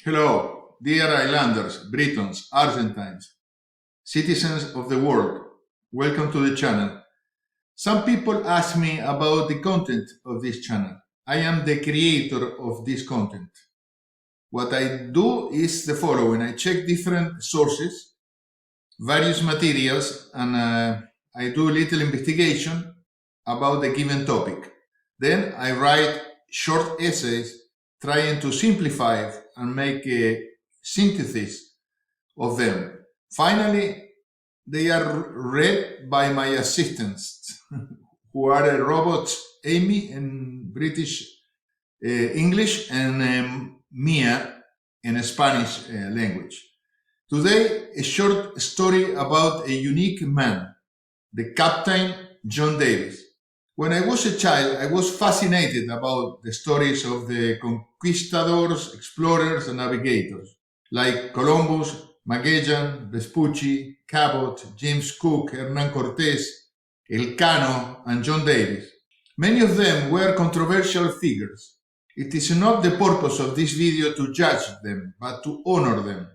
Hello, dear islanders, Britons, Argentines, citizens of the world. Welcome to the channel. Some people ask me about the content of this channel. I am the creator of this content. What I do is the following. I check different sources, various materials, and I do a little investigation about the given topic. Then I write short essays trying to simplify and make a synthesis of them. Finally, they are read by my assistants, who are robots Amy in British English and Mia in Spanish language. Today, a short story about a unique man, the Captain John Davis. When I was a child, I was fascinated about the stories of the conquistadors, explorers, and navigators, like Columbus, Magellan, Vespucci, Cabot, James Cook, Hernán Cortés, Elcano, and John Davis. Many of them were controversial figures. It is not the purpose of this video to judge them, but to honor them.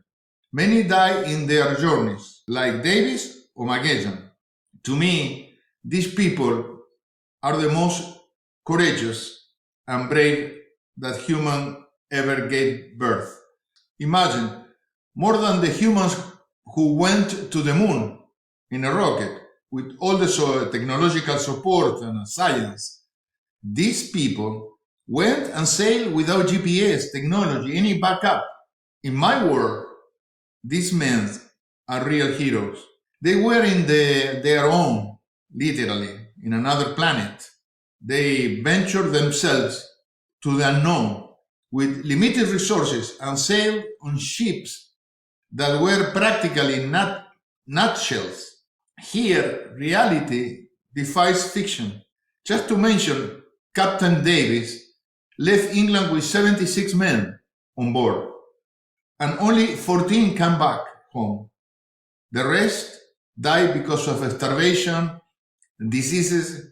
Many died in their journeys, like Davis or Magellan. To me, these people are the most courageous and brave that human ever gave birth. Imagine, more than the humans who went to the moon in a rocket with all the technological support and science, these people went and sailed without GPS, technology, any backup. In my world, these men are real heroes. They were in their own, literally, in another planet. They ventured themselves to the unknown with limited resources and sailed on ships that were practically nutshells. Here, reality defies fiction. Just to mention, Captain Davis left England with 76 men on board, and only 14 came back home. The rest died because of starvation, diseases,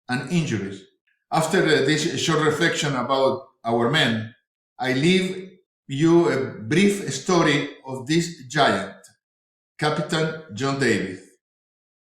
and injuries. After this short reflection about our men, I leave you a brief story of this giant, Captain John Davis.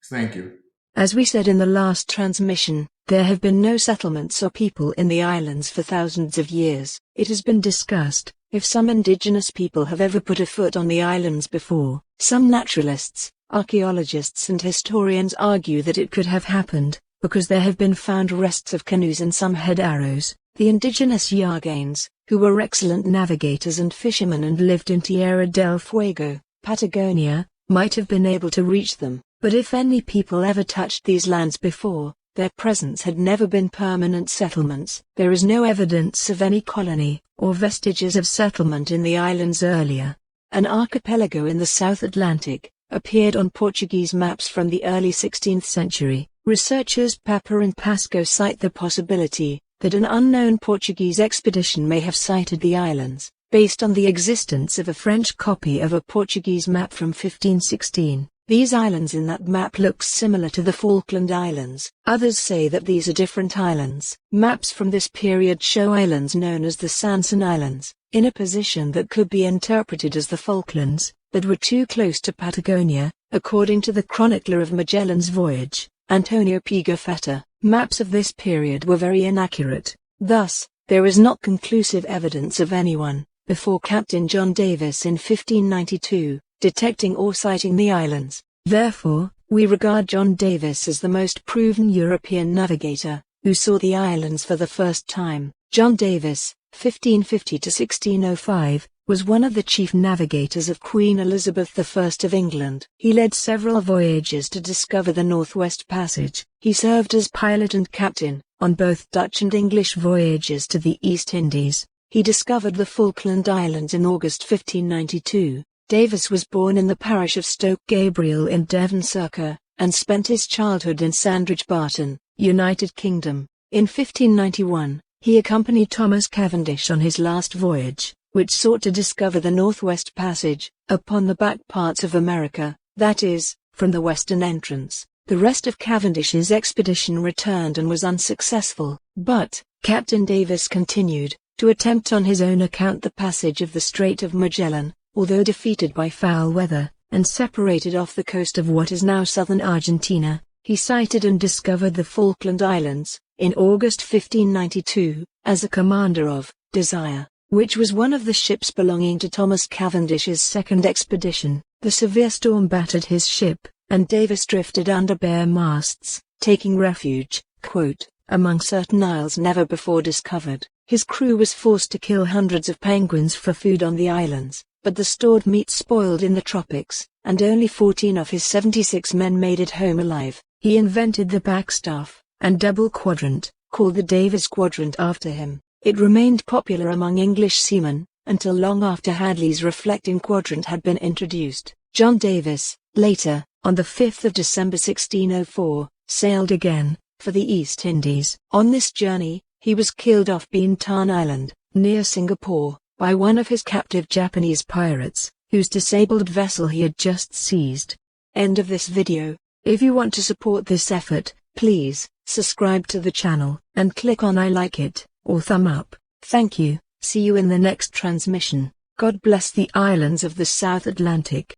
Thank you. As we said in the last transmission, there have been no settlements or people in the islands for thousands of years. It has been discussed if some indigenous people have ever put a foot on the islands before. Some naturalists, archaeologists and historians argue that it could have happened, because there have been found rests of canoes and some head arrows. The indigenous Yaganes, who were excellent navigators and fishermen and lived in Tierra del Fuego, Patagonia, might have been able to reach them. But if any people ever touched these lands before, their presence had never been permanent settlements. There is no evidence of any colony, or vestiges of settlement in the islands earlier. An archipelago in the South Atlantic appeared on Portuguese maps from the early 16th century. Researchers Papa and Pascoe cite the possibility that an unknown Portuguese expedition may have sighted the islands, based on the existence of a French copy of a Portuguese map from 1516. These islands in that map look similar to the Falkland Islands. Others say that these are different islands. Maps from this period show islands known as the Sanson Islands, in a position that could be interpreted as the Falklands, but were too close to Patagonia, according to the chronicler of Magellan's voyage, Antonio Pigafetta. Maps of this period were very inaccurate. Thus, there is not conclusive evidence of anyone, before Captain John Davis in 1592, detecting or sighting the islands. Therefore, we regard John Davis as the most proven European navigator, who saw the islands for the first time. John Davis, 1550 to 1605, was one of the chief navigators of Queen Elizabeth I of England. He led several voyages to discover the Northwest Passage. He served as pilot and captain on both Dutch and English voyages to the East Indies. He discovered the Falkland Islands in August 1592. Davis was born in the parish of Stoke Gabriel in Devonshire, and spent his childhood in Sandridge Barton, United Kingdom. In 1591, he accompanied Thomas Cavendish on his last voyage, which sought to discover the Northwest Passage, upon the back parts of America, that is, from the western entrance. The rest of Cavendish's expedition returned and was unsuccessful, but Captain Davis continued, to attempt on his own account the passage of the Strait of Magellan, although defeated by foul weather, and separated off the coast of what is now southern Argentina. He sighted and discovered the Falkland Islands, in August 1592, as a commander of Desire, which was one of the ships belonging to Thomas Cavendish's second expedition. The severe storm battered his ship, and Davis drifted under bare masts, taking refuge, quote, among certain isles never before discovered. His crew was forced to kill hundreds of penguins for food on the islands, but the stored meat spoiled in the tropics, and only 14 of his 76 men made it home alive. He invented the backstaff, and double quadrant, called the Davis quadrant after him. It remained popular among English seamen, until long after Hadley's reflecting quadrant had been introduced. John Davis, later, on the 5th of December 1604, sailed again, for the East Indies. On this journey, he was killed off Bintan Island, near Singapore, by one of his captive Japanese pirates, whose disabled vessel he had just seized. End of this video. If you want to support this effort, please subscribe to the channel and click on I like it or thumb up. Thank you. See you in the next transmission. God bless the islands of the South Atlantic.